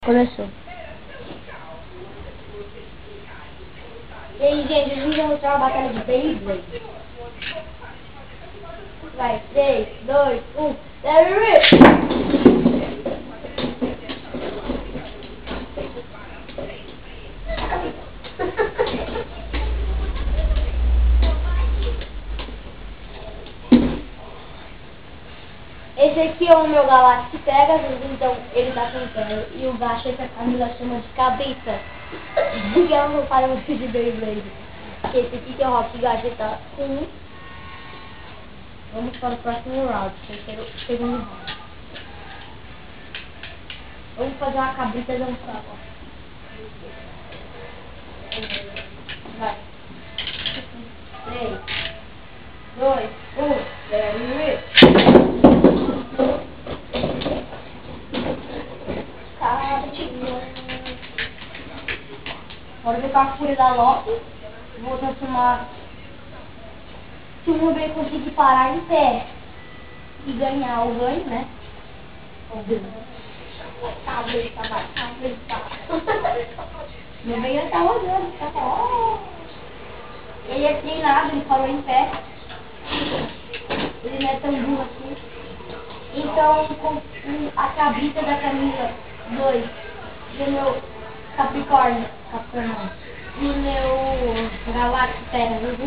Começou. E aí, gente, a gente vai mostrar uma batalha de Beyblade. Vai, 3, 2, 1, let it rip! Esse aqui é o meu Galaxy Pegasus, então ele tá cantando. E o baixo que a Camila chama de cabeça. Porque ela não fala muito de Beyblade. Esse aqui que é o Rock Gadget 1. Vamos para o próximo round, que é o segundo round. Vamos fazer uma cabrita dançar. Vai. 3, 2, 1, let it rip! Bora ver com a fúria da Loki. Vou transformar. Se o Rubem conseguir parar em pé e ganhar o ganho, né? O ganho. Cabrita, vai, cabrita. Meu bem já tá rodando, tá ó. Ele é treinado, ele parou em pé. Ele não é tão burro assim. Então, com a cabrita da Camila 2 e o meu Capricórnio, e o meu Galaxy Pegasus 1,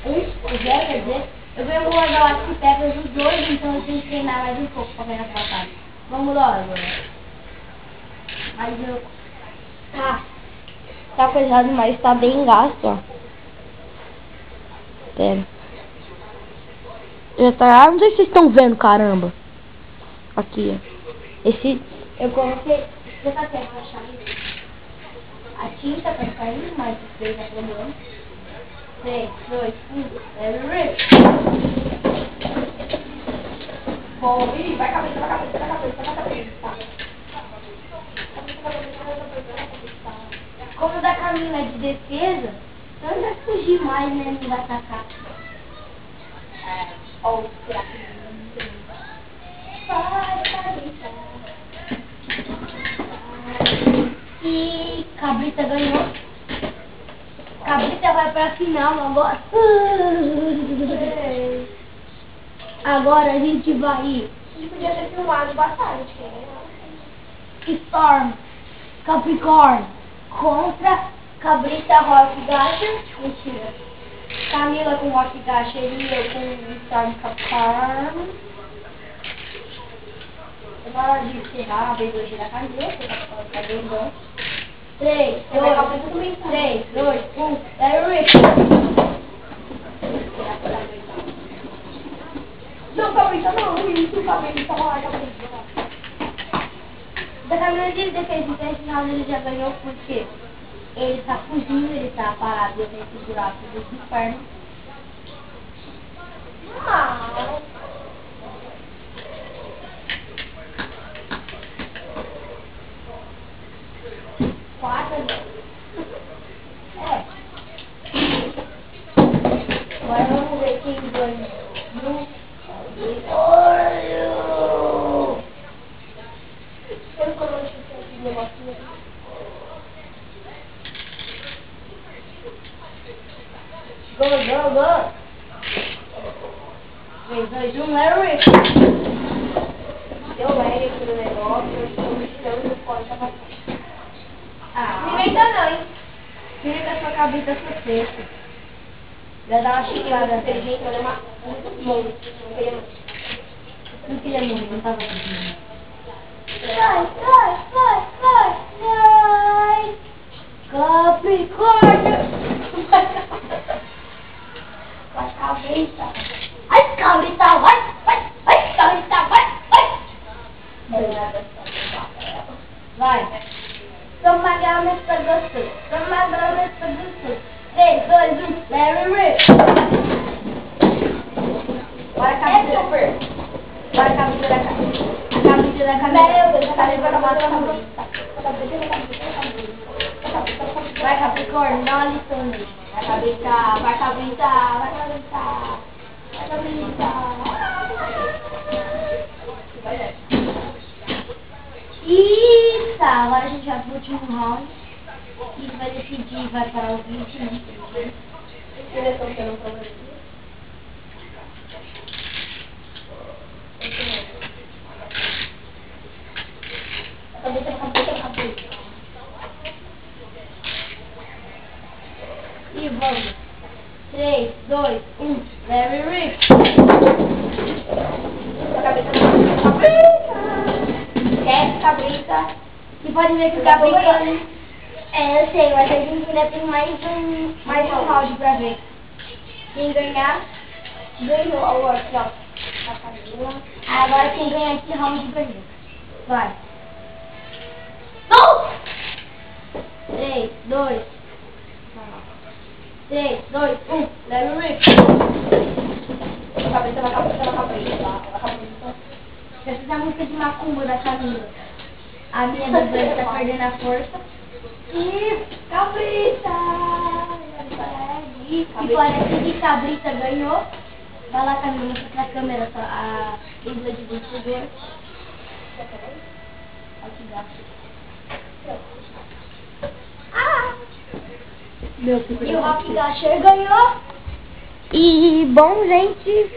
o 0, quer dizer, eu ganhei o Galaxy Pegasus 2, então eu tenho que treinar mais um pouco pra ganhar essa batalha. Vamos lá agora. Mas eu... Tá pesado, mas tá bem gasto, ó. Pera. Já tá... Não sei se vocês estão vendo, caramba. Aqui, ó. Esse... Eu coloquei... Você tá querendo achar isso? A tinta tá caindo, mas o spray tá quebrando. 3, 2, 1, let it rip! Bom, vai cabeça, vai cabeça, vai cabeça, vai cabeça. Como da Camila é de defesa, então ele vai fugir mais, né? Não vai atacar. Ou será que não? Vai, cabeça. E Cabrita ganhou. Cabrita vai pra final agora. Agora a gente vai ir. A gente podia ter filmado bastante. Storm, Capricórnio contra Cabrita Rock Gacha. Mentira. Camila com Rock Gacha e eu com Storm Capricórnio. Agora de encerrar a Beyblade da Camila, que tá bem. 3, 2, 1, let it rip! Não, Cabrita, não, isso, Cabrita, vai, Cabrita. Da Camila de defesa, então esse final ele já ganhou porque ele tá fugindo, ele tá parado, eu tenho que segurar tudo dos infernos. Não. Agora vamos ver quem ganha no olho. Eu coloquei esse negocinho aqui. Go, go, go. 3, 2, 1, Larry. Deu Larry pro negócio, eu estou me tirando do pó da batalha. Não inventa não, hein? Tira com a sua cabeça sofresse. Já dá uma chicada. Inteligente, olha uma... Muito. Não queria muito, não tava conseguindo. Vai, vai, vai, vai, vai. Capricórnio. Vai, cabeça. Ai, cabrita, vai, vai, vai, cabrita, vai, vai. Vai. Toma gamas pra gostoso. Toma gamas pra gostoso. 3, 2, 1, let it rip! Bora a cabeça. Bora a cabeça da cabeça. A cabeça da cabeça. Tá levando a mata. Vai, Capricórnio, dá uma lição nele. Vai, cabeça, vai, cabeça, vai, cabeça. Vai, cabeça. E tá, agora a gente vai pro último round. E vai decidir, vai para o 20, né? Seleção que eu não trabalhei. Cabeça. E vamos. 3, 2, 1. Let me rip. Cabrita. E pode ver que o cabrita... É, eu sei, mas a gente ainda tem mais um round pra ver. Quem ganhar, ganhou. Agora, aqui, ó. Agora quem ganhar esse round ganhou. Vai. Não! 3, 2, 1. Let me rip. Cabeça na cabeça. Essa é a música de macumba da Camila. A minha das dois tá perdendo a força. E cabrita! E parece que cabrita ganhou. Vai lá, Camila, pra câmera, a isla de vencedor. Aqui dá. E o Rock Gasher ganhou. E, bom, gente,